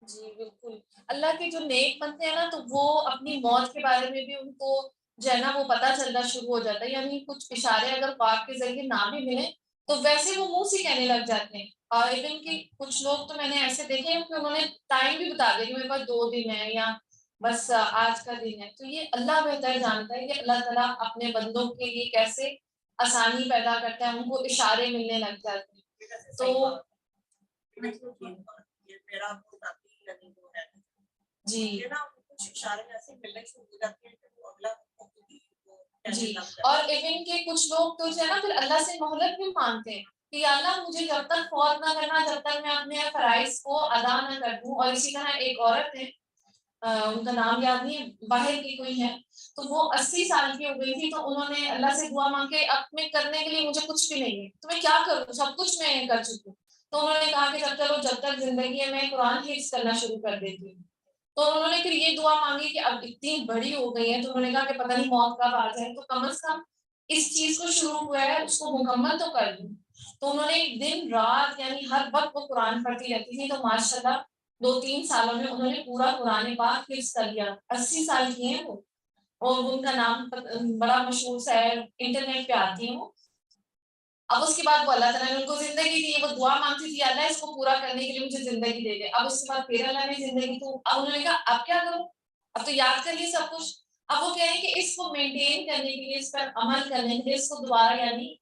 جی بالکل، اللہ کے جو نیک بنتے ہیں نا تو وہ اپنی موت کے بارے میں بھی ان کو جو ہے نا وہ پتہ چلنا شروع ہو جاتا ہے، یعنی کچھ اشارے اگر خواب کے ذریعے نہ بھی ملیں تو ویسے وہ منہ سے کہنے لگ جاتے ہیں، اور ایون کہ کچھ لوگ تو میں نے ایسے دیکھے ہیں کہ انہوں نے ٹائم بھی بتا دیا کہ میرے پاس 2 دن ہے یا بس آج کا دن ہے، تو یہ اللہ بہتر جانتا ہے کہ اللہ تعالیٰ اپنے بندوں کے لیے کیسے آسانی پیدا کرتا ہے، ان کو اشارے ملنے لگ جاتے ہیں تو جی جی اور ایون کہ کچھ لوگ تو جو ہے نا پھر اللہ سے مہلت بھی مانگتے ہیں کہ یا اللہ مجھے جب تک فوت نہ کرنا جب تک میں اپنے فرائض کو ادا نہ کر دوں، اور اسی طرح ایک عورت ہے ان کا نام یاد نہیں ہے، باہر کی کوئی ہے، تو وہ 80 سال کی ہو گئی تھی تو انہوں نے اللہ سے دعا مانگ کے اب میں کرنے کے لیے مجھے کچھ بھی نہیں ہے تو میں کیا کروں، سب کچھ میں کر چکی ہوں، تو انہوں نے کہا کہ جب تک زندگی ہے میں قرآن حفظ کرنا شروع کر دیتی ہوں، تو انہوں نے پھر یہ دعا مانگی کہ اب اتنی بڑی ہو گئی ہے تو انہوں نے کہا کہ پتہ نہیں موت کب آ جائے، تو کم از کم اس چیز کو شروع ہوا ہے اس کو مکمل تو کر دوں، تو انہوں نے دن رات یعنی ہر وقت وہ قرآن پڑھتی رہتی تھی، تو ماشاء اللہ 2-3 سالوں میں انہوں نے پورا قرآن پاک حفظ کر لیا، 80 سال کی ہیں وہ، اور ان کا نام بڑا مشہور سا ہے، انٹرنیٹ پہ آتی ہیں وہ، اب اس کے بعد وہ اللہ تعالیٰ نے ان کو زندگی دی، وہ دعا مانگتی تھی اللہ اس کو پورا کرنے کے لیے مجھے زندگی دے دے، اب اس کے بعد پھر اللہ نے زندگی تو اب انہوں نے کہا اب کیا کروں، اب تو یاد کر لی سب کچھ، اب وہ کہہ رہے ہیں کہ اس کو مینٹین کرنے کے لیے، اس پر عمل کرنے کے لیے، اس کو دوبارہ یعنی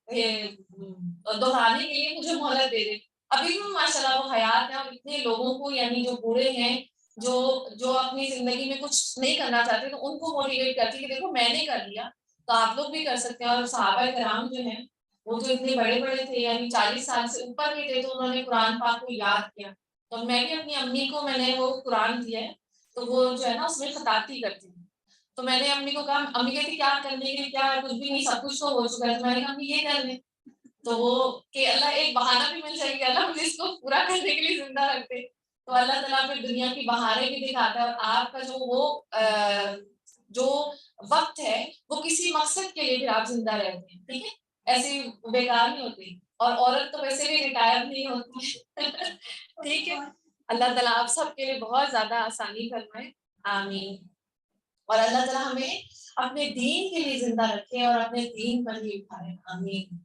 دہرانے کے لیے مجھے مہلت دے دے، ابھی بھی ماشاء اللہ وہ حیات ہیں، اور اتنے لوگوں کو یعنی جو بوڑھے ہیں جو جو اپنی زندگی میں کچھ نہیں کرنا چاہتے تو ان کو موٹیویٹ کرتی کہ دیکھو میں نے کر لیا تو آپ لوگ بھی کر سکتے ہیں، اور صحابہ کرام جو ہیں وہ تو اتنے بڑے بڑے تھے یعنی 40 سال سے اوپر کے تھے تو انہوں نے قرآن پاک کو یاد کیا، تو میں بھی اپنی امی کو میں نے وہ قرآن دیا ہے تو وہ جو ہے نا اس میں خطاطی کرتی ہوں، تو میں نے امی کو کہا، امی کہتی کیا کرنے کے لیے، کیا کچھ بھی نہیں سب کچھ تو ہو چکا ہے، تو میں نے کہا امی یہ کر لیں، تو وہ کہ اللہ ایک بہانہ بھی مل جائے گا، اللہ مجھے اس کو پورا کرنے کے لیے زندہ رکھتے، تو اللہ تعالیٰ پھر دنیا کی بہاریں بھی دکھاتا ہے، اور آپ کا جو وہ جو وقت ہے وہ کسی مقصد کے لیے پھر آپ زندہ رہتے ہیں، ٹھیک ہے، ایسی بیکار نہیں ہوتی، اور عورت تو ویسے بھی ریٹائر نہیں ہوتی ٹھیک ہے، اللہ تعالیٰ آپ سب کے لیے بہت زیادہ آسانی فرمائے، آمین، اور اللہ تعالیٰ ہمیں اپنے دین کے لیے زندہ رکھے اور اپنے دین پر ہی اٹھائے، آمین۔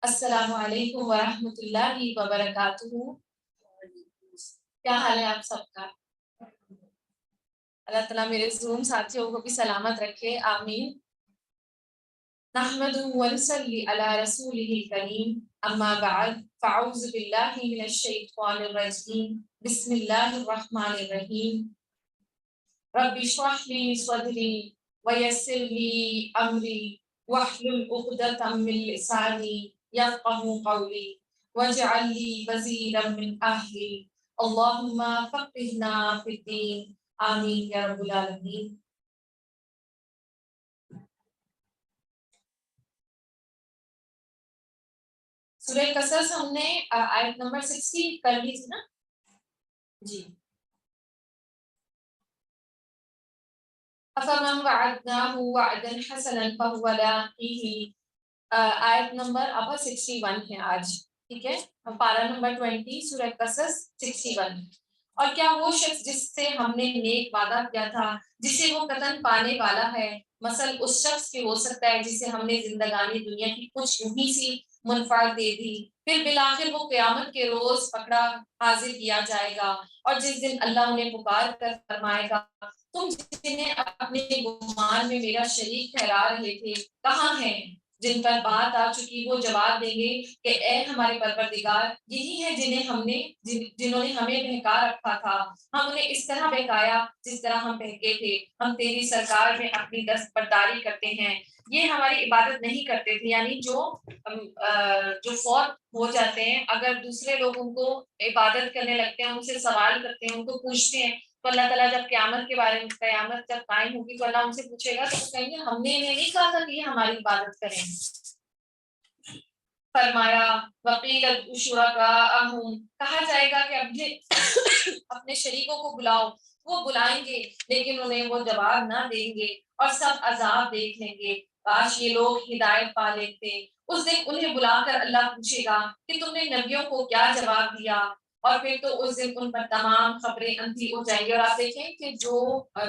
السلام علیکم ورحمۃ اللہ وبرکاتہ، کیا حال ہے آپ سب کا؟ اللہ تعالیٰ میرے زوم ساتھیوں کو بھی سلامت رکھے، آمین۔ نحمده ونصلي على رسوله الكريم، أما بعد فأعوذ بالله من الشيطان الرجيم، بسم الله الرحمن الرحيم، رب اشرح لي صدري ويسر لي أمري واحلل عقدة من لساني يفقهوا قولي واجعل لي وزيرا من أهلي اللهم فقهنا في الدين، آمين يا رب العالمين۔ سورہ قصص ہم نے آیت نمبر 60 کر لی تھی نا جی، افمن وعدناه وعدا حسنا فهو لاقيه، آیت نمبر اب 61 ہے آج، ٹھیک ہے، پارہ نمبر 20 سورہ قصص 61، اور کیا وہ شخص جس سے ہم نے نیک وعدہ کیا تھا جسے وہ قطن پانے والا ہے، مثل اس شخص کے ہو سکتا ہے جسے ہم نے زندگانی دنیا کی کچھ یونہی سی منفعت دے دی، پھر بالآخر وہ قیامت کے روز پکڑا حاضر کیا جائے گا، اور جس دن اللہ انہیں پکار کر فرمائے گا تم جنہیں اپنے گمان میں میرا شریک ٹھہرا رہے تھے کہاں ہیں، جن پر بات آ چکی وہ جواب دیں گے کہ اے ہمارے پروردگار، یہی ہے جنہوں نے ہمیں بہکا رکھا تھا، ہم انہیں اس طرح بہکایا جس طرح ہم بہکے تھے، ہم تیری سرکار میں اپنی دستبرداری کرتے ہیں، یہ ہماری عبادت نہیں کرتے تھے. یعنی جو فوت ہو جاتے ہیں، اگر دوسرے لوگ ان کو عبادت کرنے لگتے ہیں، ان سے سوال کرتے ہیں، ان کو پوچھتے ہیں، تو اللہ تعالیٰ جب قیامت کے بارے میں، قیامت جب قائم ہوگی تو اللہ ان سے پوچھے گا، تو وہ کہیں گے ہم نے انہیں نہیں کہا تھا کہ یہ ہماری عبادت کریں. فرمایا وقیل شرکاءہم، کہا جائے گا کہ اپنے شریکوں کو بلاؤ، وہ بلائیں گے لیکن انہیں وہ جواب نہ دیں گے اور سب عذاب دیکھ لیں گے. کاش یہ لوگ ہدایت پا لیتے. اس دن انہیں بلا کر اللہ پوچھے گا کہ تم نے نبیوں کو کیا جواب دیا، اور پھر تو اس دن ان پر تمام خبریں اندھی ہو جائیں گی. اور آپ دیکھیں کہ جو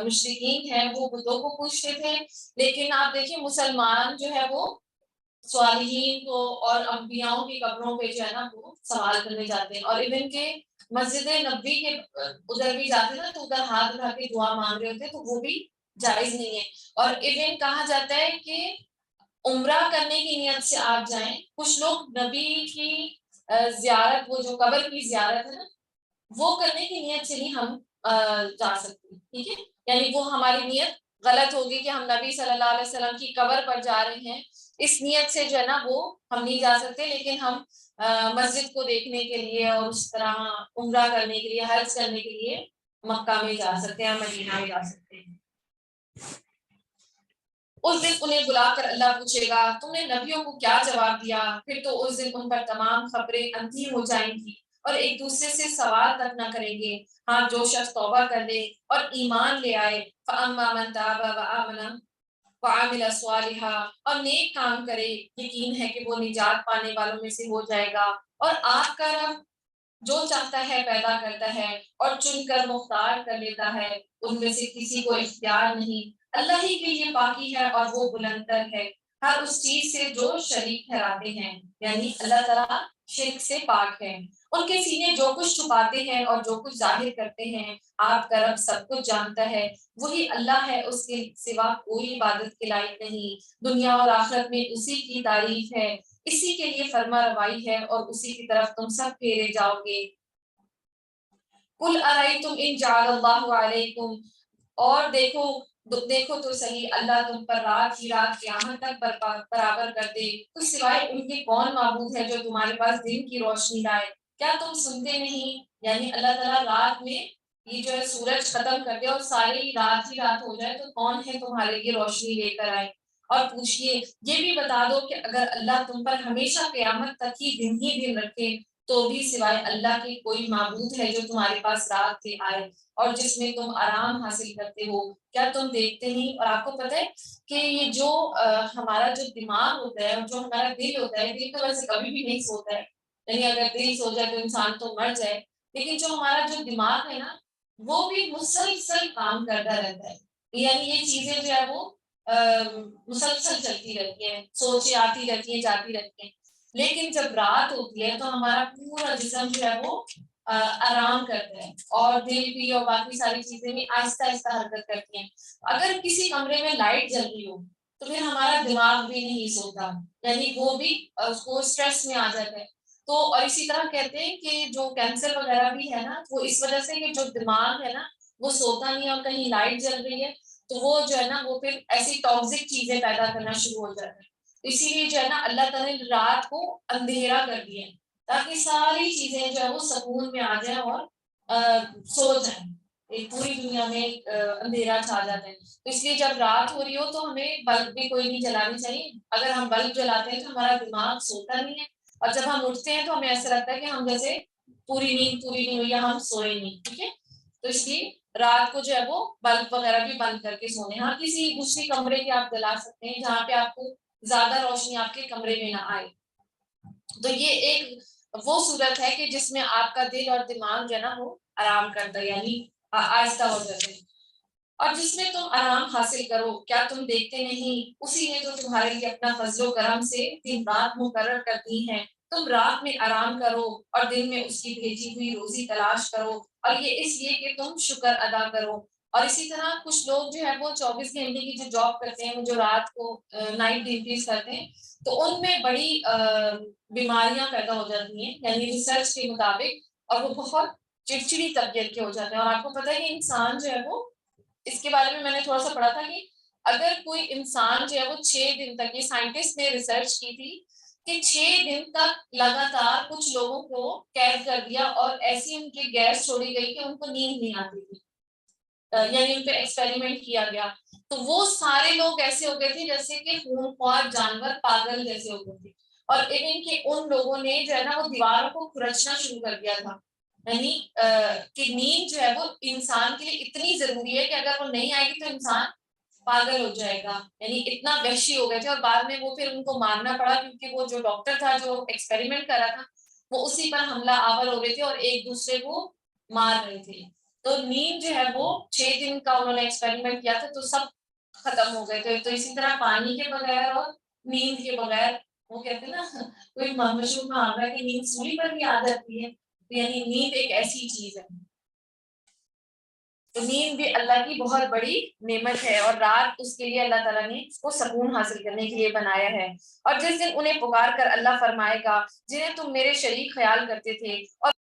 مشرکین ہیں وہ بتوں کو پوچھتے تھے، لیکن آپ دیکھیں مسلمان جو ہے وہ صالحین کو اور انبیاؤں کی قبروں پہ جو ہے نا وہ سوال کرنے جاتے ہیں. اور ایون کہ مسجد نبوی کے ادھر بھی جاتے ہیں نا، تو ادھر ہاتھ اٹھا کے دعا مانگ رہے ہوتے ہیں، تو وہ بھی جائز نہیں ہے. اور ایون کہا جاتا ہے کہ عمرہ کرنے کی نیت سے آپ جائیں. کچھ لوگ نبی کی زیارت، وہ جو قبر کی زیارت ہے نا، وہ کرنے کی نیت سے نہیں ہم جا سکتے. ٹھیک ہے، یعنی وہ ہماری نیت غلط ہوگی کہ ہم نبی صلی اللہ علیہ وسلم کی قبر پر جا رہے ہیں، اس نیت سے جو ہے نا وہ ہم نہیں جا سکتے. لیکن ہم مسجد کو دیکھنے کے لیے اور اس طرح عمرہ کرنے کے لیے، حج کرنے کے لیے مکہ میں جا سکتے ہیں، مدینہ میں جا سکتے ہیں. اس دن انہیں بلا کر اللہ پوچھے گا تم نے نبیوں کو کیا جواب دیا. پھر تو اس دن ان پر تمام خبریں اندھی ہو جائیں گی اور ایک دوسرے سے سوال تک نہ کریں گے. ہاں، جو شخص توبہ کر لے اور ایمان لے آئے، فَأَمَّا مَن تَابَ وَآمَنَ وَعَمِلَ صَالِحًا، اور نیک کام کرے، یقین ہے کہ وہ نجات پانے والوں میں سے ہو جائے گا. اور آپ کا رب جو چاہتا ہے پیدا کرتا ہے اور چن کر مختار کر لیتا ہے، ان میں سے کسی کو اختیار نہیں. اللہ ہی کے لیے باقی ہے اور وہ بلند تر ہے ہر اس چیز سے جو شریک ٹھہراتے ہیں. یعنی اللہ تعالیٰ شرک سے پاک ہے. ان کے سینے جو کچھ چھپاتے ہیں اور جو کچھ ظاہر کرتے ہیں، آپ کا رب سب کچھ جانتا ہے. وہی اللہ ہے، اس کے سوا کوئی عبادت کے لائق نہیں. دنیا اور آخرت میں اسی کی تعریف ہے، اسی کے لیے فرما روائی ہے اور اسی کی طرف تم سب پھیرے جاؤ گے. قل ارأیتم ان جعل اللہ علیکم، اور دیکھو تو صحیح، اللہ تم پر رات ہی رات قیامت تک برابر کر دے، تو سوائے ان کے کون معبود ہے جو تمہارے پاس دن کی روشنی لائے. کیا تم سنتے نہیں؟ یعنی اللہ تعالیٰ رات میں یہ جو ہے سورج ختم کر دے اور ساری رات ہی رات ہو جائے، تو کون ہے تمہارے لیے روشنی لے کر آئے. اور پوچھئے، یہ بھی بتا دو کہ اگر اللہ تم پر ہمیشہ قیامت تک ہی دن رکھے، تو بھی سوائے اللہ کے کوئی معبود ہے جو تمہارے پاس رات سے آئے اور جس میں تم آرام حاصل کرتے ہو. کیا تم دیکھتے نہیں؟ اور آپ کو پتہ ہے کہ یہ جو ہمارا جو دماغ ہوتا ہے اور جو ہمارا دل ہوتا ہے، دل تو ویسے کبھی بھی نہیں سوتا ہے، یعنی اگر دل سو جائے تو انسان تو مر جائے، لیکن جو ہمارا جو دماغ ہے نا، وہ بھی مسلسل کام کرتا رہتا ہے. یعنی یہ چیزیں جو ہے وہ مسلسل چلتی رہتی ہیں، سوچیں آتی رہتی ہیں، جاتی رہتی ہیں. لیکن جب رات ہوتی ہے تو ہمارا پورا جسم جو ہے وہ آرام کرتا ہے اور دل بھی اور باقی ساری چیزیں بھی آہستہ آہستہ حرکت کرتی ہیں. اگر کسی کمرے میں لائٹ جل رہی ہو تو پھر ہمارا دماغ بھی نہیں سوتا، یعنی وہ بھی اس کو اسٹریس میں آ جاتا ہے. تو اور اسی طرح کہتے ہیں کہ جو کینسر وغیرہ بھی ہے نا، وہ اس وجہ سے کہ جو دماغ ہے نا وہ سوتا نہیں ہے، اور کہیں لائٹ جل رہی ہے تو وہ جو ہے نا وہ پھر ایسی ٹاکسک چیزیں پیدا کرنا شروع ہو جاتا ہے. اسی لیے جو ہے نا اللہ تعالیٰ نے رات کو اندھیرا کر دیا تاکہ ساری چیزیں جو ہے وہ سکون میں آ جائیں اور سو جائیں. پوری دنیا میں اندھیرا چھا جاتا ہے. تو اس لیے جب رات ہو رہی ہو تو ہمیں بلب بھی کوئی نہیں جلانی چاہیے. اگر ہم بلب جلاتے ہیں تو ہمارا دماغ سوتا نہیں ہے، اور جب ہم اٹھتے ہیں تو ہمیں ایسا لگتا ہے کہ ہم جیسے پوری نیند نہیں ہوئی یا ہم سوئے نہیں. ٹھیک ہے، تو اس لیے رات کو جو ہے وہ بلب وغیرہ بھی بند کر کے سونے. ہاں، کسی دوسری کمرے کے آپ جلا سکتے ہیں جہاں پہ آپ کو زیادہ روشنی آپ کے کمرے میں نہ آئے. تو یہ ایک وہ صورت ہے کہ جس میں آپ کا دل اور دماغ جو ہے نا وہ آرام کرتا ہے، یعنی آہستہ ہو جاتے ہیں. اور جس میں تم آرام حاصل کرو، کیا تم دیکھتے نہیں اسی نے تو تمہارے لیے اپنا فضل و کرم سے دن رات مقرر کر دی ہیں. تم رات میں آرام کرو اور دن میں اس کی بھیجی ہوئی روزی تلاش کرو، اور یہ اس لیے کہ تم شکر ادا کرو اور اسی طرح کچھ لوگ جو ہے وہ 24 گھنٹے کی جو جاب کرتے ہیں، وہ جو رات کو نائٹ ڈیوٹیز کرتے ہیں، تو ان میں بڑی بیماریاں پیدا ہو جاتی ہیں، یعنی ریسرچ کے مطابق، اور وہ بہت چڑچڑی طبیعت کے ہو جاتے ہیں. اور آپ کو پتہ ہے کہ انسان جو ہے وہ، اس کے بارے میں نے تھوڑا سا پڑھا تھا کہ اگر کوئی انسان جو ہے وہ 6 دن تک، یہ سائنٹسٹ نے ریسرچ کی تھی کہ 6 دن تک لگاتار کچھ لوگوں کو قید کر دیا اور ایسی ان کی گیس چھوڑی گئی کہ ان کو نیند نہیں آتی تھی، یعنی ان پہ ایکسپیریمنٹ کیا گیا، تو وہ سارے لوگ ایسے ہو گئے تھے جیسے کہ خونخوار جانور، پاگل جیسے ہو گئے تھے. اور ایون کہ ان لوگوں نے جو ہے نا وہ دیواروں کو کھرچنا شروع کر دیا تھا. یعنی کہ نیند جو ہے وہ انسان کے لیے اتنی ضروری ہے کہ اگر وہ نہیں آئے گی تو انسان پاگل ہو جائے گا. یعنی اتنا وحشی ہو گئے تھے، اور بعد میں وہ پھر ان کو مارنا پڑا کیونکہ وہ جو ڈاکٹر تھا جو ایکسپیریمنٹ کر رہا تھا وہ اسی پر حملہ آور ہو رہے تھے اور ایک دوسرے کو مار رہے تھے. تو نیند جو ہے وہ 6 دن کا انہوں نے ایکسپیریمنٹ کیا تھا تو سب ختم ہو گئے تھے. تو اسی طرح پانی کے بغیر اور نیند کے بغیر، وہ کہتے ہیں نا کوئی مشہور محاورہ ہے کہ نیند سوئی پر بھی آ جاتی ہے، یعنی نیند ایک ایسی چیز ہے. تو نیند بھی اللہ کی بہت بڑی نعمت ہے، اور رات اس کے لیے اللہ تعالیٰ نے اس کو سکون حاصل کرنے کے لیے بنایا ہے. اور جس دن انہیں پکار کر اللہ فرمائے گا جنہیں تم میرے شریک خیال کرتے تھے، اور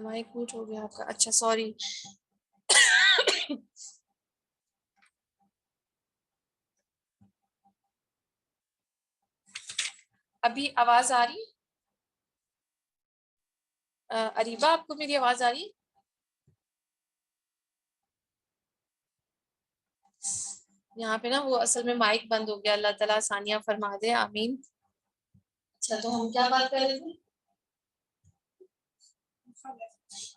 مائک میوٹ ہو گیا آپ کا، اچھا سوری. ابھی آواز آ رہی؟ اریبہ آپ کو میری آواز آ رہی؟ یہاں پہ نا وہ اصل میں مائک بند ہو گیا. اللہ تعالیٰ آسانیاں فرما دے، آمین. اچھا تو ہم کیا بات کر رہے تھے؟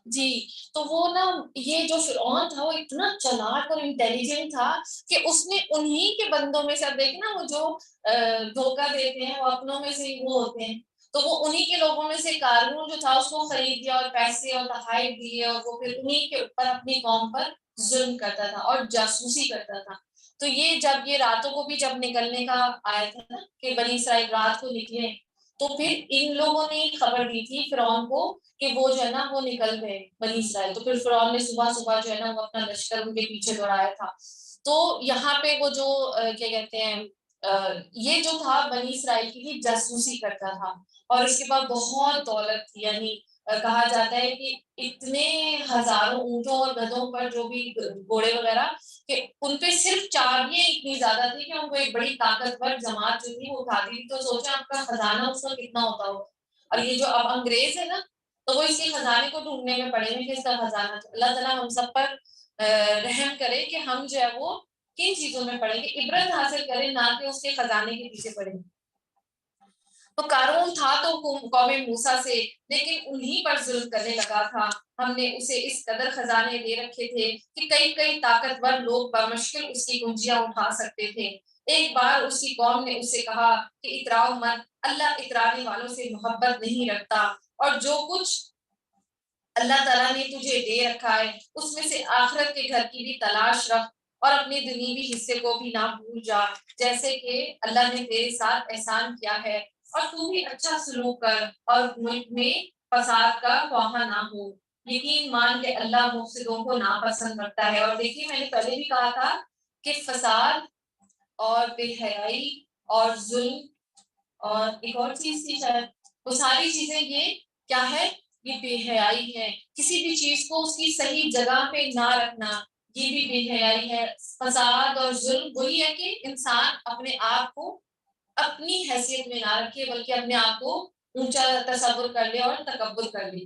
جی تو وہ نا یہ جو فرعون تھا وہ اتنا چلاک اور انٹیلیجنٹ تھا کہ اس نے انہی کے بندوں میں سے، اب دیکھیں نا وہ جو دھوکہ دیتے ہیں وہ اپنوں میں سے وہ ہوتے ہیں، تو وہ انہی کے لوگوں میں سے قارون جو تھا اس کو خرید لیا اور پیسے اور تحائف دیے، اور وہ پھر انہی کے اوپر اپنی قوم پر ظلم کرتا تھا اور جاسوسی کرتا تھا۔ تو یہ جب یہ راتوں کو بھی جب نکلنے کا آیا تھا نا کہ بنی اسرائیل رات کو نکلے، تو پھر ان لوگوں نے خبر دی تھی فرعون کو کہ وہ جو ہے نا وہ نکل گئے بنی اسرائیل، تو پھر فرعون نے صبح صبح جو ہے نا وہ اپنا لشکر ان کے پیچھے دوڑایا تھا۔ تو یہاں پہ وہ جو کیا کہتے ہیں یہ جو تھا بنی اسرائیل کی بھی جاسوسی کرتا تھا، اور اس کے بعد بہت دولت تھی، یعنی کہا جاتا ہے کہ اتنے ہزاروں اونٹوں اور گدھوں پر جو بھی گھوڑے وغیرہ کہ ان پہ صرف چابیاں اتنی زیادہ تھی کہ ان کو ایک بڑی طاقتور جماعت جو تھی وہ اٹھاتی تھی، تو سوچیں آپ کا خزانہ اس کا کتنا ہوتا ہو۔ اور یہ جو اب انگریز ہے نا تو وہ اس کے خزانے کو ڈھونڈنے میں پڑے ہیں کہ اس کا خزانہ، اللہ تعالیٰ ہم سب پر رحم کرے کہ ہم جو ہے وہ کن چیزوں میں پڑیں گے، عبرت حاصل کریں نہ کہ اس کے خزانے کے پیچھے پڑیں۔ تو قارون تھا تو قوم موسیٰ سے، لیکن انہی پر ظلم کرنے لگا تھا۔ ہم نے اسے اس قدر خزانے دے رکھے تھے کہ کئی کئی طاقتور لوگ بمشکل اس کی کنجیاں اٹھا سکتے تھے۔ ایک بار اس کی قوم نے اس سے کہا کہ اتراؤ مت، اللہ اترانے والوں سے محبت نہیں رکھتا، اور جو کچھ اللہ تعالیٰ نے تجھے دے رکھا ہے اس میں سے آخرت کے گھر کی بھی تلاش رکھ، اور اپنے دنیوی حصے کو بھی نہ بھول جا، جیسے کہ اللہ نے تیرے ساتھ احسان کیا ہے، اور تو بھی اچھا سلوک کر اور ملک میں فساد کا خواہاں نہ ہو۔ یقین مان کہ اللہ مفسدوں کو ناپسند رکھتا ہے۔ اور دیکھیے میں نے پہلے بھی کہا تھا کہ فساد اور بے حیائی اور ظلم اور ایک اور چیز تھی شاید، وہ ساری چیزیں یہ کیا ہے، یہ بے حیائی ہے، کسی بھی چیز کو اس کی صحیح جگہ پہ نہ رکھنا، یہ بھی بے حیائی ہے۔ فساد اور ظلم وہی ہے کہ انسان اپنے آپ کو اپنی حیثیت میں نہ رکھے بلکہ اپنے آپ کو اونچا تصور کر لے اور تکبر کر لے۔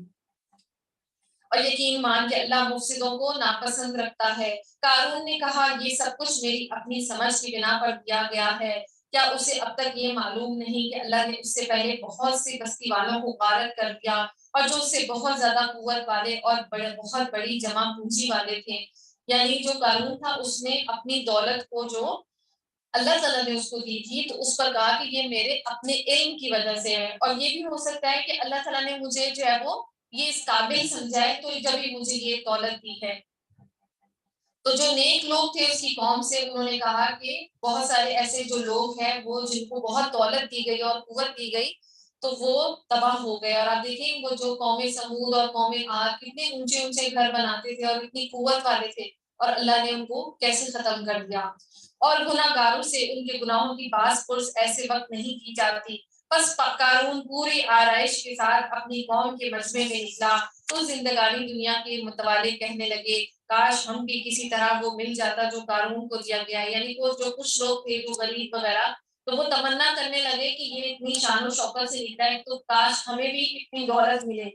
اور یقین مان کہ اللہ مفسدوں کو ناپسند رکھتا ہے۔ قارون نے کہا یہ سب کچھ میری اپنی سمجھ کی بنا پر دیا گیا ہے، کیا اسے اب تک یہ معلوم نہیں کہ اللہ نے اس سے پہلے بہت سے بستی والوں کو غارت کر دیا، اور جو اس سے بہت زیادہ قوت والے اور بہت بڑی جمع پونجی والے تھے۔ یعنی جو قارون تھا اس نے اپنی دولت کو جو اللہ تعالیٰ نے اس کو دی تھی تو اس پر کہا کہ یہ میرے اپنے علم کی وجہ سے ہے، اور یہ بھی ہو سکتا ہے کہ اللہ تعالیٰ نے مجھے جو ہے وہ یہ اس قابل سمجھا ہے تو جب ہی مجھے یہ دولت دی ہے۔ تو جو نیک لوگ تھے اس کی قوم سے انہوں نے کہا کہ بہت سارے ایسے جو لوگ ہیں وہ جن کو بہت دولت دی گئی اور قوت دی گئی تو وہ تباہ ہو گئے۔ اور آپ دیکھیں وہ جو قوم سمود اور قوم عاد کتنے اونچے اونچے گھر بناتے تھے اور اتنی قوت والے تھے، اور اللہ نے ان کو کیسے ختم کر دیا۔ اور گناہ گاروں سے ان کے گناہوں کی باز پرس ایسے وقت نہیں کی جاتی۔ پس قارون پوری آرائش کے ساتھ اپنی قوم کے مجمع میں نکلا تو زندگانی دنیا کے متوالے کہنے لگے کاش ہم بھی کسی طرح وہ مل جاتا جو قارون کو دیا گیا ہے۔ یعنی وہ جو کچھ لوگ تھے جو غریب وغیرہ تو وہ تمنا کرنے لگے کہ یہ اتنی شان و شوکت سے نکلا ہے تو کاش ہمیں بھی اتنی دولت ملے۔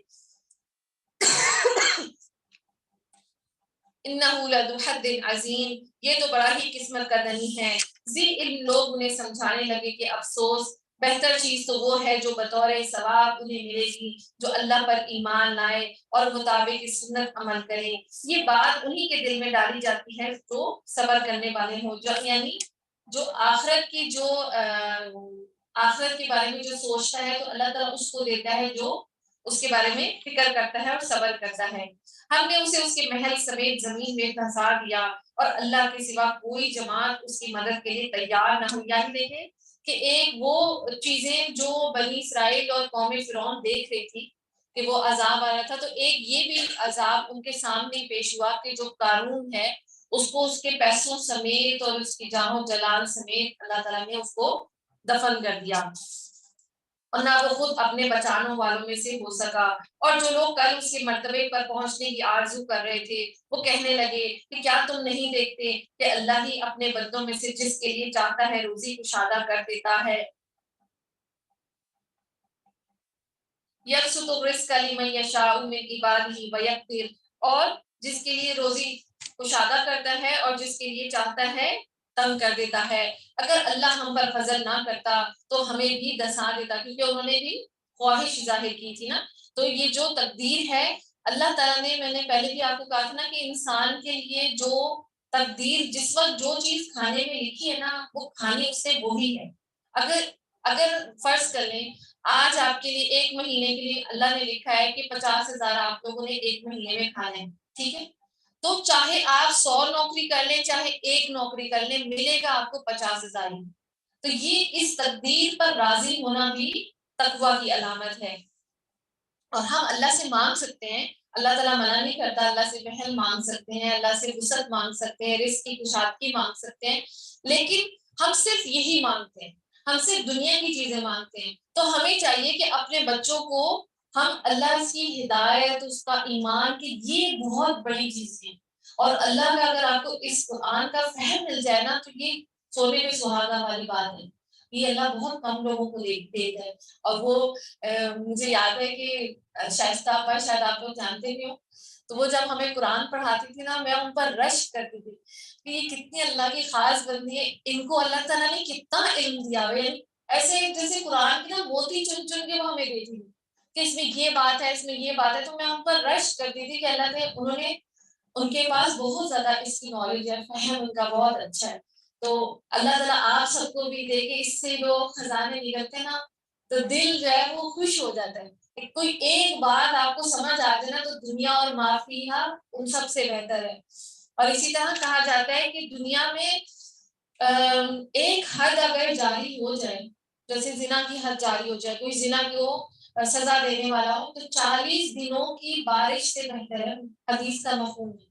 انہو لذو حظ عظیم، یہ تو بڑا ہی قسمت کا دنی ہے۔ ذی علم لوگ انہیں سمجھانے لگے کہ افسوس، بہتر چیز تو وہ ہے جو بطور ثواب انہیں ملے گی جو اللہ پر ایمان لائے اور مطابق سنت عمل کریں۔ یہ بات انہی کے دل میں ڈالی جاتی ہے جو صبر کرنے والے ہوں، جو یعنی جو آخرت کی جو آخرت کے بارے میں جو سوچتا ہے تو اللہ تعالیٰ اس کو دیتا ہے جو اس کے بارے میں فکر کرتا ہے اور صبر کرتا ہے۔ ہم نے اسے اس کے محل سمیت زمین میں دھسا دیا اور اللہ کے سوا کوئی جماعت اس کی مدد کے لیے تیار نہ ہوئی۔ یعنی دیکھیں کہ ایک وہ چیزیں جو بنی اسرائیل اور قوم فرعون دیکھ رہی تھی کہ وہ عذاب آ رہا تھا، تو ایک یہ بھی عذاب ان کے سامنے پیش ہوا کہ جو قارون ہے اس کو اس کے پیسوں سمیت اور اس کی جاہ و جلال سمیت اللہ تعالیٰ نے اس کو دفن کر دیا، اور نہ وہ خود اپنے بچانے والوں میں سے ہو سکا۔ اور جو لوگ کل اس کے مرتبے پر پہنچنے کی آرزو کر رہے تھے وہ کہنے لگے کہ کیا تم نہیں دیکھتے کہ اللہ ہی اپنے بندوں میں سے جس کے لیے چاہتا ہے روزی کشادہ کر دیتا ہے۔ یبسط الرزق لمن یشاء من عبادہ ویقدر، اور جس کے لیے روزی کشادہ کرتا ہے اور جس کے لیے چاہتا ہے تنگ کر دیتا ہے۔ اگر اللہ ہم پر فضل نہ کرتا تو ہمیں بھی دسا دیتا، کیونکہ انہوں نے بھی خواہش ظاہر کی تھی نا۔ تو یہ جو تقدیر ہے اللہ تعالیٰ نے، میں نے پہلے بھی آپ کو کہا تھا نا کہ انسان کے لیے جو تقدیر جس وقت جو چیز کھانے میں لکھی ہے نا وہ کھانی اس سے وہی ہے. اگر اگر فرض کر لیں آج آپ کے لیے 1 مہینے کے لیے اللہ نے لکھا ہے کہ 50,000 آپ لوگوں نے 1 مہینے میں کھانے ہیں, ٹھیک ہے, تو چاہے آپ 100 نوکری کر لیں چاہے 1 نوکری کر لیں ملے گا آپ کو 50,000 ہی. تو یہ اس تقدیر پر راضی ہونا بھی تقویٰ کی علامت ہے. اور ہم اللہ سے مانگ سکتے ہیں, اللہ تعالیٰ منع نہیں کرتا, اللہ سے بہل مانگ سکتے ہیں, اللہ سے وسعت مانگ سکتے ہیں, رزق کی کشادگی مانگ سکتے ہیں, لیکن ہم صرف یہی مانگتے ہیں, ہم صرف دنیا کی چیزیں مانگتے ہیں. تو ہمیں چاہیے کہ اپنے بچوں کو ہم اللہ کی ہدایت, اس کا ایمان, کہ یہ بہت بڑی چیز ہے. اور اللہ کا اگر آپ کو اس قرآن کا فہم مل جائے نا تو یہ سونے پہ سہاگا والی بات ہے. یہ اللہ بہت کم لوگوں کو دیتا ہے. اور وہ مجھے یاد ہے کہ شائستہ آپا شاید آپ لوگ جانتے بھی ہو, تو وہ جب ہمیں قرآن پڑھاتی تھی نا میں ان پر رشک کرتی تھی کہ یہ کتنی اللہ کی خاص بندی ہے, ان کو اللہ تعالیٰ نے کتنا علم دیا ہے. ایسے جیسے قرآن کی نا موتی چن چن کے وہ ہمیں دیتی تھی کہ اس میں یہ بات ہے, اس میں یہ بات ہے. تو میں ان پر رشک کرتی تھی کہ اللہ نے, انہوں نے, ان کے پاس بہت زیادہ اس کی نالج ہے, فہم ان کا بہت اچھا ہے. تو اللہ تعالیٰ آپ سب کو بھی دے کے اس سے جو خزانے نکلتے ہیں نا تو دل جو ہے وہ خوش ہو جاتا ہے. کوئی ایک بات آپ کو سمجھ آ جائے نا تو دنیا اور معافیہ ان سب سے بہتر ہے. اور اسی طرح کہا جاتا ہے کہ دنیا میں ایک حد اگر جاری ہو جائے, جیسے زنا کی حد جاری ہو جائے, کوئی زنا کو سزا دینے والا ہو, تو 40 دنوں کی بارش سے بہتر ہے. حدیث کا مفہوم ہے,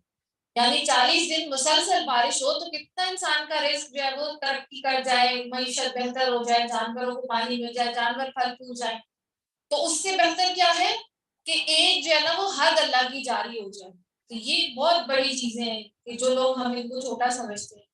یعنی 40 دن مسلسل بارش ہو تو کتنا انسان کا رزق جو ہے وہ ترقی کر جائے, معیشت بہتر ہو جائے, جانوروں کو پانی مل جائے, جانور پھل پھول جائے. تو اس سے بہتر کیا ہے کہ ایک جو ہے نا وہ حد اللہ کی جاری ہو جائے. تو یہ بہت بڑی چیزیں ہیں کہ جو لوگ ہم ان کو چھوٹا سمجھتے ہیں.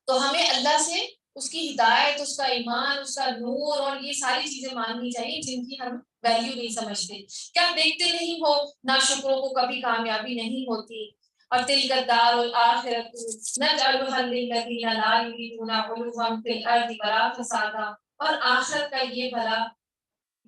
تو ہمیں اللہ سے اس کی ہدایت, اس کا ایمان, اس کا نور اور یہ ساری چیزیں ماننی چاہیے جن کی ہم ویلیو نہیں سمجھتے. کیا دیکھتے نہیں ہو ناشکروں کو کبھی کامیابی نہیں ہوتی. اور تلک الدار الآخرۃ نجعلها للذین لا یریدون علوا فی الارض ولا فسادا. اور آخرت کا یہ بھلا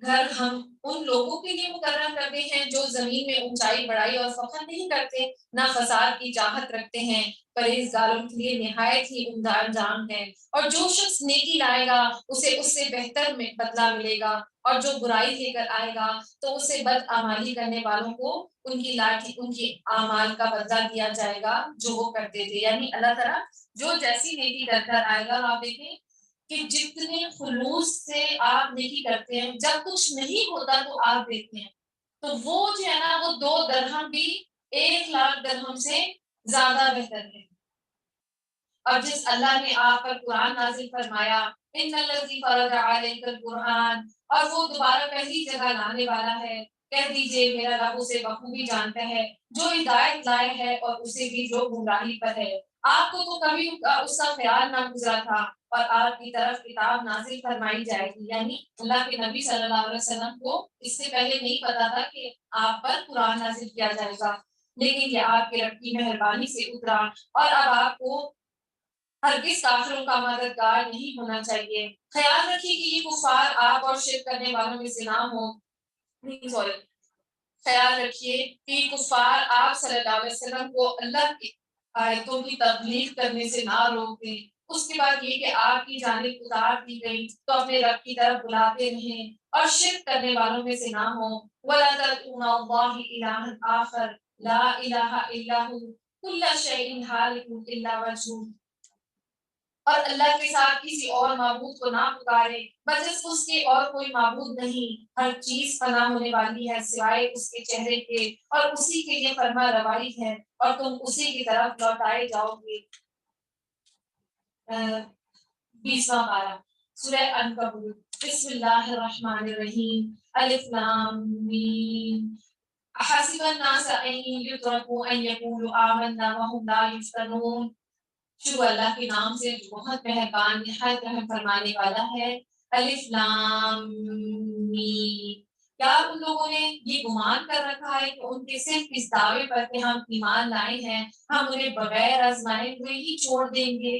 گھر ہم ان لوگوں کے لیے مقرر کرتے ہیں جو زمین میں اونچائی بڑھائی اور فخر نہیں کرتے, نہ فساد کی چاہت رکھتے ہیں, پرہیزگاروں کے لیے نہایت ہی عمدہ انجام ہے. اور جو شخص نیکی لائے گا اسے اس سے بہتر میں بدلہ ملے گا, اور جو برائی لے کر آئے گا تو اسے بدعمالی کرنے والوں کو ان کی لاٹھی, ان کی اعمال کا بدلہ دیا جائے گا جو وہ کرتے تھے. یعنی اللہ تعالیٰ جو جیسی نیکی کر کر آئے گا, آپ دیکھیں کہ جتنے خلوص سے آپ نیکی کرتے ہیں, جب کچھ نہیں ہوتا تو آپ دیکھتے ہیں تو وہ جو ہے نا وہ 2 درہم بھی 1,00,000 درہم سے زیادہ بہتر ہے. اور جس اللہ نے آپ پر قرآن نازل فرمایا ان الذی فرض علیک القرآن, اور وہ دوبارہ پہلی جگہ لانے والا ہے, کہہ دیجئے میرا رب اسے بخوبی جانتا ہے جو ہدایت لائے ہے اور اسے بھی جو گمراہی پر ہے. آپ کو تو کبھی اس کا خیال نہ گزرا تھا اور آپ کی طرف کتاب نازل فرمائی جائے گی. یعنی اللہ کے نبی صلی اللہ علیہ وسلم کو اس سے پہلے نہیں پتا تھا کہ آپ پر قرآن نازل کیا جائے گا, لیکن یہ آپ کے رب کی مہربانی سے اترا. اور اب آپ کو ہرگز کافروں کا مددگار نہیں ہونا چاہیے. خیال رکھیے کہ یہ کفار آپ اور شرک کرنے والوں میں سے نہ ہو. خیال رکھیے کہ کفار آپ صلی اللہ علیہ وسلم کو اللہ کی آیتوں کی تبلیغ کرنے سے نہ روکیں. اس کے بعد یہ کہ آپ کی جانب اتار دی گئی تو اپنے رب کی طرف بلاتے رہیں اور شرک کرنے والوں میں سے نہ ہوں. وَلَا تَدْعُوا مَعَ اللَّهِ إِلَٰهًا آخَرَ لَا إِلَٰهَ إِلَّا هُوَ كُلُّ شَيْءٍ هَالِكٌ إِلَّا وَجْهَهُ. اور اللہ کے ساتھ کسی اور معبود کو نہ پکارے بجز اس کے اور کوئی معبود نہیں. ہر چیز فنا ہونے والی ہے سوائے اس کے چہرے کے, اور اسی کے لیے فرما روائی ہے اور تم اسی کی طرف لوٹائے جاؤ گے. 20واں پارہ سورہ عنکبوت. بسم اللہ الرحمن الرحیم. الف لام میم. احسب الناس ان يتركوا ان يقولوا آمنا وهم لا يفتنون. شروع اللہ کے نام سے جو بہت مہربان نہایت رحم فرمانے والا ہے. الف لام میم. کیا ان لوگوں نے یہ گمان کر رکھا ہے کہ ان کے صرف اس دعوے پر کہ ہم ایمان لائے ہیں ہم انہیں بغیر آزمائے ہوئے ہی چھوڑ دیں گے.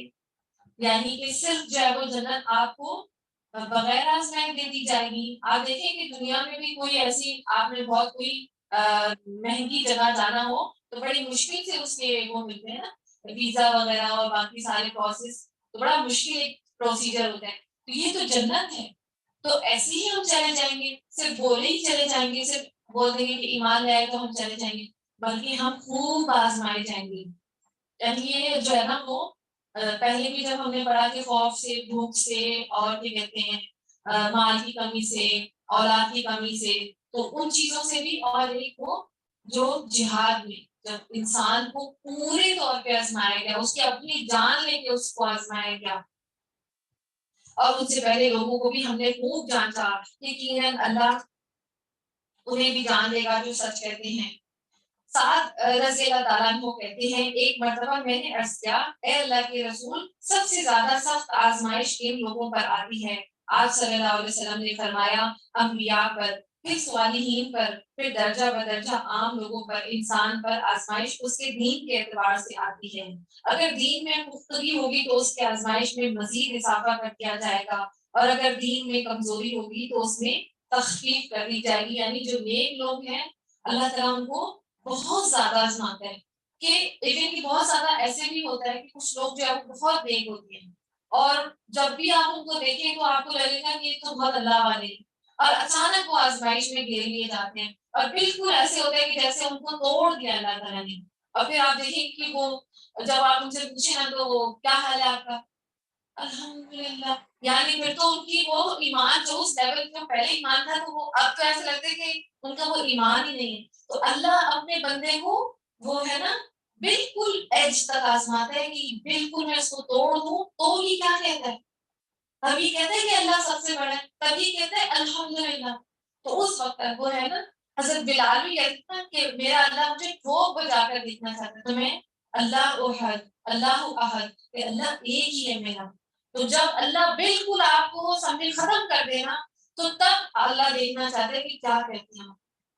یعنی کہ صرف جو ہے وہ جنت آپ کو بغیر آزمائے دے دی جائے گی. آپ دیکھیں کہ دنیا میں بھی کوئی ایسی, آپ نے بہت کوئی مہنگی جگہ جانا ہو تو بڑی مشکل سے اس کے وہ ملتے ہیں نا ویزا وغیرہ اور باقی سارے پروسیس، تو بڑا مشکل ایک پروسیجر ہوتا ہے. تو یہ تو جنت ہے. تو ایسے ہی ہم چلے جائیں گے، صرف بولے ہی چلے جائیں گے، صرف بول دیں گے کہ ایمان لے آئے تو ہم چلے جائیں گے، بلکہ ہم خوب آزمائے جائیں گے. یعنی یہ جو ہے نا وہ پہلے بھی جب ہم نے پڑھا کہ خوف سے، بھوک سے، اور کیا کہتے ہیں مال کی کمی سے، اولاد کی کمی سے، تو ان چیزوں سے بھی. اور ایک وہ جو جہاد میں جب انسان کو پورے طور پہ آزمایا گیا، اس کی اپنی جان لے کے اس کو آزمایا گیا. اور ان سے پہلے لوگوں کو بھی ہم نے خوب جانچا کہ یقیناً اللہ انہیں بھی جان دے گا جو سچ کہتے ہیں. سعد رضی اللہ تعالیٰ عنہ کہتے ہیں ایک مرتبہ میں نے عرض کیا اے اللہ کے رسول، سب سے زیادہ سخت آزمائش کن لوگوں پر آتی ہے؟ آپ صلی اللہ علیہ وسلم نے فرمایا انبیاء پر، پھر صالحین پر، پھر درجہ بدرجہ عام لوگوں پر. انسان پر آزمائش اس کے دین کے اعتبار سے آتی ہے. اگر دین میں پختگی ہوگی تو اس کے آزمائش میں مزید اضافہ کر دیا جائے گا، اور اگر دین میں کمزوری ہوگی تو اس میں تخفیف کر دی جائے گی. یعنی جو نیک لوگ ہیں اللہ تعالیٰ ان کو بہت زیادہ آزماتا ہے. کہ لیکن کہ بہت زیادہ ایسے بھی ہوتا ہے کہ کچھ لوگ جو ہے وہ بہت نیک ہوتے ہیں، اور جب بھی آپ ان کو دیکھیں تو آپ کو لگے گا کہ یہ تو بہت اللہ والے ہیں، اور اچانک وہ آزمائش میں گھیر لیے جاتے ہیں اور بالکل ایسے ہوتے ہیں کہ جیسے ان کو توڑ دیا اللہ تعالیٰ نے. اور پھر آپ دیکھیں کہ وہ جب آپ ان سے پوچھیں نا تو وہ کیا حال ہے آپ کا؟ الحمدللہ. یعنی پھر تو ان کی وہ ایمان جو اس لیول پہ پہلے ایمان تھا تو وہ اب تو ایسا لگتا ہے کہ ان کا وہ ایمان ہی نہیں ہے. تو اللہ اپنے بندے کو وہ ہے نا بالکل ایج تک آزماتا ہے کہ بالکل میں اس کو توڑ دوں تو ہی کیا کہتا ہے، تبھی کہتے ہیں کہ اللہ سب سے بڑا ہے، تبھی کہتے ہیں الحمدللہ. تو اس وقت تک وہ ہے نا حضرت بلال بھی کہتے ہیں کہ میرا اللہ مجھے ٹھوک بجا کر دیکھنا چاہتا ہے، تو میں اللہ احد، اللہ احد، کہ اللہ ایک ہی ہے میرا. تو جب اللہ بالکل آپ کو سمجھے ختم کر دینا تو تب اللہ دیکھنا چاہتے ہیں کہ کیا کہتے ہیں.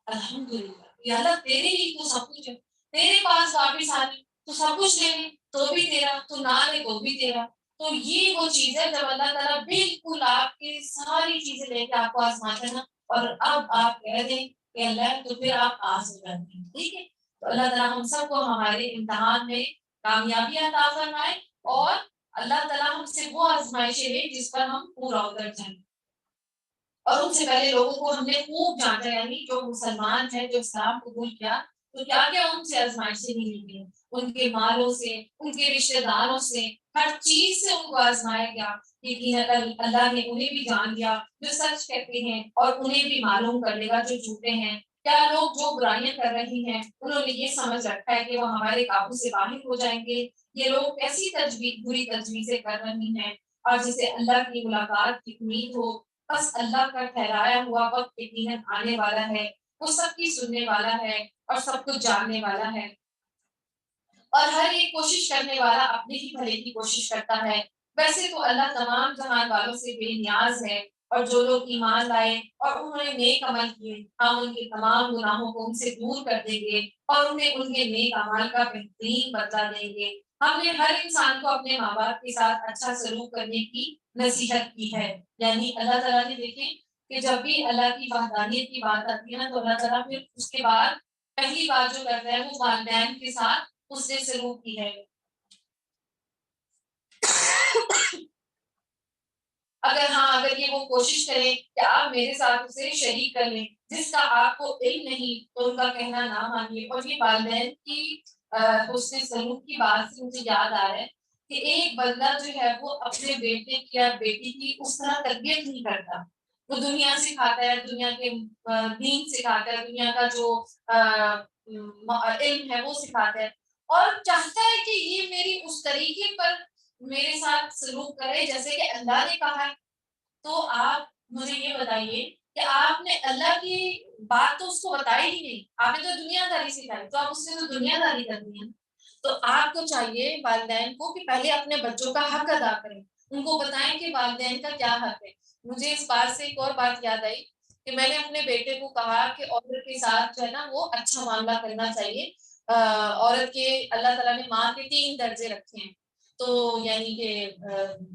الحمدللہ یا اللہ تیرے ہی تو سب کچھ ہے، تیرے پاس واپس آنے تو سب کچھ لے لے تو بھی تیرا، تو نہ لے تو بھی تیرا. تو یہ وہ چیز ہے جب اللہ تعالیٰ بالکل آپ کی ساری چیزیں لے کے آپ کو آزماتے ہیں نا، اور اب آپ کہہ دیں کہ اللہ تو پھر آپ پاس ہو جاتے ہیں. ٹھیک ہے، تو اللہ تعالیٰ ہم سب کو ہمارے امتحان میں کامیابی عطا فرمائے، اور اللہ تعالیٰ ہم سے وہ آزمائشیں لے جس پر ہم پورا اتر جائیں. اور ان سے پہلے لوگوں کو ہم نے خوب جانچا، یعنی جو مسلمان ہیں جو اسلام قبول کیا تو کیا کیا ان سے آزمائشیں نہیں ملی، ان کے مالوں سے، ان کے رشتے داروں سے، ہر چیز سے ان کو آزمایا گیا. لیکن اللہ نے انہیں بھی جان لیا جو سچ کہتے ہیں، اور انہیں بھی معلوم کر لے گا جو جھوٹے ہیں. کیا لوگ جو برائیاں کر رہی ہیں انہوں نے یہ سمجھ رکھا ہے کہ وہ ہمارے قابو سے باہر ہو جائیں گے؟ یہ لوگ ایسی بری تجویزیں کر رہی ہیں، اور جسے اللہ کی ملاقات کی امید ہو، بس اللہ کا ٹھہرایا ہوا وقت یقیناً آنے والا ہے. وہ سب کی سننے والا ہے اور سب کچھ جاننے والا ہے، اور ہر ایک کوشش کرنے والا اپنے ہی بھلے کی کوشش کرتا ہے. ویسے تو اللہ تمام جہان والوں سے بے نیاز ہے، اور جو لوگ ایمان لائے اور انہوں نے نیک عمل کیے ہم ان کے تمام گناہوں کو ان سے دور کر دیں گے، اور انہیں ان کے نیک اعمال کا بہترین بدلہ دیں گے. ہم نے ہر انسان کو اپنے ماں باپ کے ساتھ اچھا سلوک کرنے کی نصیحت کی ہے. یعنی اللہ تعالیٰ نے دیکھیں کہ جب بھی اللہ کی وحدانیت کی بات آتی ہے نا تو اللہ تعالیٰ پھر اس کے بعد پہلی بات جو کرتا ہے وہ والدین کے ساتھ اس نے سلوک کی ہے. اگر یہ وہ کوشش کریں کہ آپ میرے ساتھ اسے شریک کر لیں جس کا آپ کو علم نہیں تو ان کا کہنا نہ مانیے. اور یہ والدین کی حسن سلوک کی بات سے مجھے یاد آ رہا ہے کہ ایک بندہ جو ہے وہ اپنے بیٹے کی یا بیٹی کی اس طرح تربیت نہیں کرتا. وہ دنیا سکھاتا ہے، دنیا کے دین سکھاتا ہے، دنیا کا جو علم ہے وہ سکھاتا ہے، اور چاہتا ہے کہ یہ میری اس طریقے پر میرے ساتھ سلوک کرے جیسے کہ اللہ نے کہا ہے. تو آپ مجھے یہ بتائیے کہ آپ نے اللہ کی بات تو اس کو بتائی ہی نہیں، آپ نے تو دنیا داری سکھائی، تو آپ اس سے تو دنیا داری کرنی ہے. تو آپ کو چاہیے والدین کو کہ پہلے اپنے بچوں کا حق ادا کریں، ان کو بتائیں کہ والدین کا کیا حق ہے. مجھے اس بات سے ایک اور بات یاد آئی کہ میں نے اپنے بیٹے کو کہا کہ عورت کے ساتھ جو ہے نا وہ اچھا معاملہ کرنا چاہیے. عورت کے اللہ تعالیٰ نے ماں کے 3 درجے رکھے ہیں. تو یعنی کہ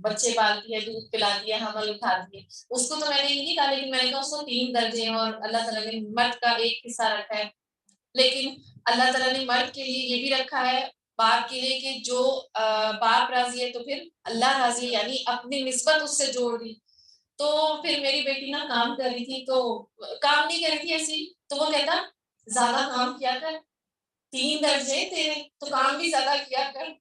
بچے پالتی ہے، دودھ پلاتی ہے، حمل اٹھاتی ہے. اس کو تو میں نے یہ نہیں کہا، لیکن میں نے کہا اس کو 3 درجے ہیں، اور اللہ تعالیٰ نے مرد کا ایک حصہ رکھا ہے لیکن اللہ تعالیٰ نے مرد کے لیے یہ بھی رکھا ہے باپ کے لیے کہ جو باپ راضی ہے تو پھر اللہ راضی ہے، یعنی اپنی نسبت اس سے جوڑ دی. تو پھر میری بیٹی نا کام کر رہی تھی، تو کام نہیں کر رہی تھی ایسی، تو وہ کہتا زیادہ کام کیا کر، 3 درجے تیرے تو کام بھی زیادہ کیا کر.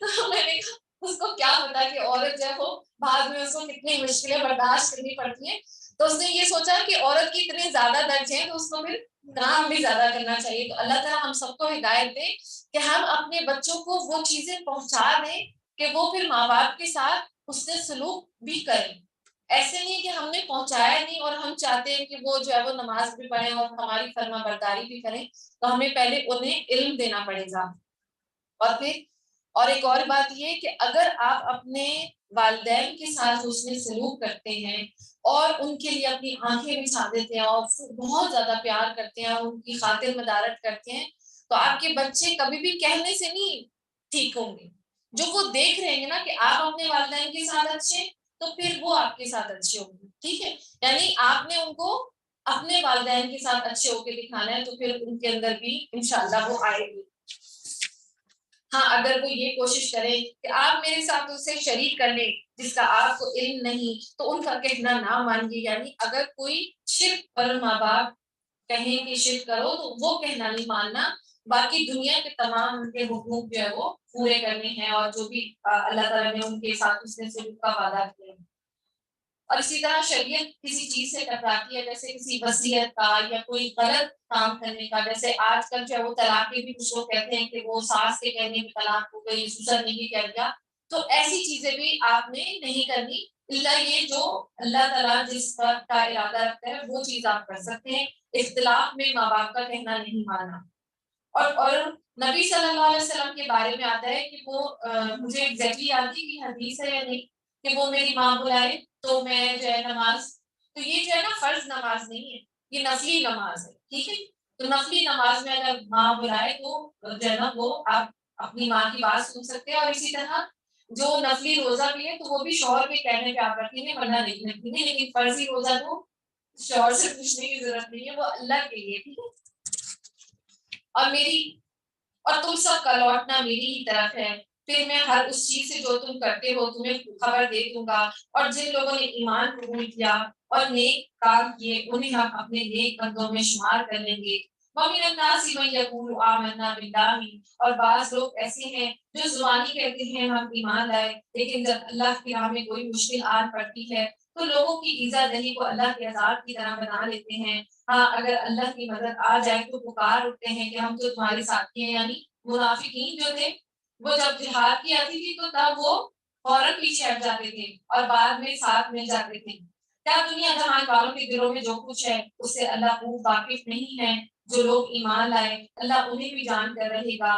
تو میں نے کہا اس کو کیا پتا کہ عورت جو ہے وہ بعد میں اس کو کتنی مشکلیں برداشت کرنی پڑتی ہیں. تو اس نے یہ سوچا کہ عورت کی اتنے زیادہ درجے ہیں تو اس کو پھر کام بھی زیادہ کرنا چاہیے. تو اللہ تعالیٰ ہم سب کو ہدایت دے کہ ہم اپنے بچوں کو وہ چیزیں پہنچا دیں کہ وہ پھر ماں باپ کے ساتھ حسن سلوک بھی کریں. ایسے نہیں کہ ہم نے پہنچایا نہیں اور ہم چاہتے ہیں کہ وہ جو ہے وہ نماز بھی پڑھیں اور ہماری فرما برداری بھی کریں، تو ہمیں پہلے انہیں علم دینا پڑے گا. اور پھر اور ایک اور بات یہ کہ اگر آپ اپنے والدین کے ساتھ حسن سلوک کرتے ہیں اور ان کے لیے اپنی آنکھیں بچھا دیتے ہیں اور بہت زیادہ پیار کرتے ہیں اور ان کی خاطر مدارت کرتے ہیں، تو آپ کے بچے کبھی بھی کہنے سے نہیں ٹھیک ہوں گے. جو وہ دیکھ رہے ہیں نا کہ آپ اپنے والدین کے ساتھ اچھے، تو پھر وہ آپ کے ساتھ اچھے ہوں گے. ٹھیک ہے، یعنی آپ نے ان کو اپنے والدین کے ساتھ اچھے ہو کے دکھانا ہے، تو پھر ان کے اندر بھی انشاءاللہ وہ آئے گی. ہاں اگر وہ یہ کوشش کرے کہ آپ میرے ساتھ اسے شریک کر لیں جس کا آپ کو علم نہیں، تو ان کا کہنا نہ مانیے. یعنی اگر کوئی شرک پر ماں باپ کہیں کہ شرک کرو تو وہ کہنا نہیں ماننا، باقی دنیا کے تمام ان کے حقوق جو ہے وہ پورے کرنے ہیں اور جو بھی اللہ تعالیٰ نے ان کے ساتھ اس نے سلوک کا وعدہ کیا ہے. اور اسی طرح شریعت کسی چیز سے ٹکراتی ہے، جیسے کسی وصیت کا یا کوئی غلط کام کرنے کا. جیسے آج کل جو ہے وہ طلاق کے بھی کچھ لوگ کہتے ہیں کہ وہ ساس کے کہنے میں طلاق ہو گئی، سسر نے ہی کہہ دیا. تو ایسی چیزیں بھی آپ نے نہیں کرنی، اللہ یہ جو اللہ تعالیٰ جس کا ارادہ رکھتا ہے وہ چیز آپ کر سکتے ہیں. اختلاف میں ماں باپ کا کہنا نہیں ماننا. اور نبی صلی اللہ علیہ وسلم کے بارے میں آتا ہے کہ وہ مجھے ایگزیکٹلی یاد نہیں کہ حدیث ہے یا نہیں، کہ وہ میری ماں بلائے تو میں جو ہے نماز، تو یہ جو ہے نا فرض نماز نہیں ہے، یہ نفلی نماز ہے. ٹھیک ہے، تو نفلی نماز میں اگر ماں بلائے تو جو ہے نا وہ آپ اپنی ماں کی بات سن سکتے ہیں. اور اسی طرح جو نفلی روزہ بھی ہے تو وہ بھی شوہر کے کہنے پہ آپ رکھیں گے ورنہ نہیں رکھیں گے، لیکن فرضی روزہ تو شوہر سے پوچھنے کی ضرورت نہیں ہے، وہ اللہ کے لیے. ٹھیک ہے، اور میری اور تم سب کا لوٹنا میری ہی طرف ہے، پھر میں ہر اس چیز سے جو تم کرتے ہو تمہیں خبر دے دوں گا. اور جن لوگوں نے ایمان قبول کیا اور نیک کام کیے انہیں ہم اپنے نیک بندوں میں شمار کر لیں گے. وَمِنَ النَّاسِ مَن يَقُولُ آمَنَّا بِاللَّهِ، اور بعض لوگ ایسے ہیں جو زبانی کہتے ہیں ہم ایمان لائے، لیکن جب اللہ کی راہ میں کوئی مشکل آن پڑتی ہے تو لوگوں کی ایذا دہی کو اللہ کے عذاب کی طرح بنا لیتے ہیں. ہاں اگر اللہ کی مدد آ جائے تو پکار اٹھتے ہیں کہ ہم تو تمہارے ساتھی ہیں. یعنی منافقین جو تھے وہ جب جہاد کی آتی تھی تو تب وہ فوراً پیچھے ہٹ جاتے تھے اور بعد میں ساتھ مل جاتے تھے. کیا دنیا جہان والوں کے دلوں میں جو کچھ ہے اس سے اللہ خوب واقف نہیں ہے؟ جو لوگ ایمان لائے اللہ انہیں بھی جان کر رہے گا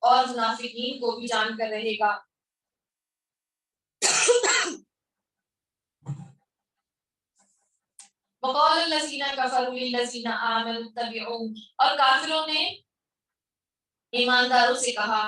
اور منافقین کو بھی جان کر رہے گا. وقال الذین کفروا للذین آمنوا اتبعوا، اور کافروں نے ایمانداروں سے کہا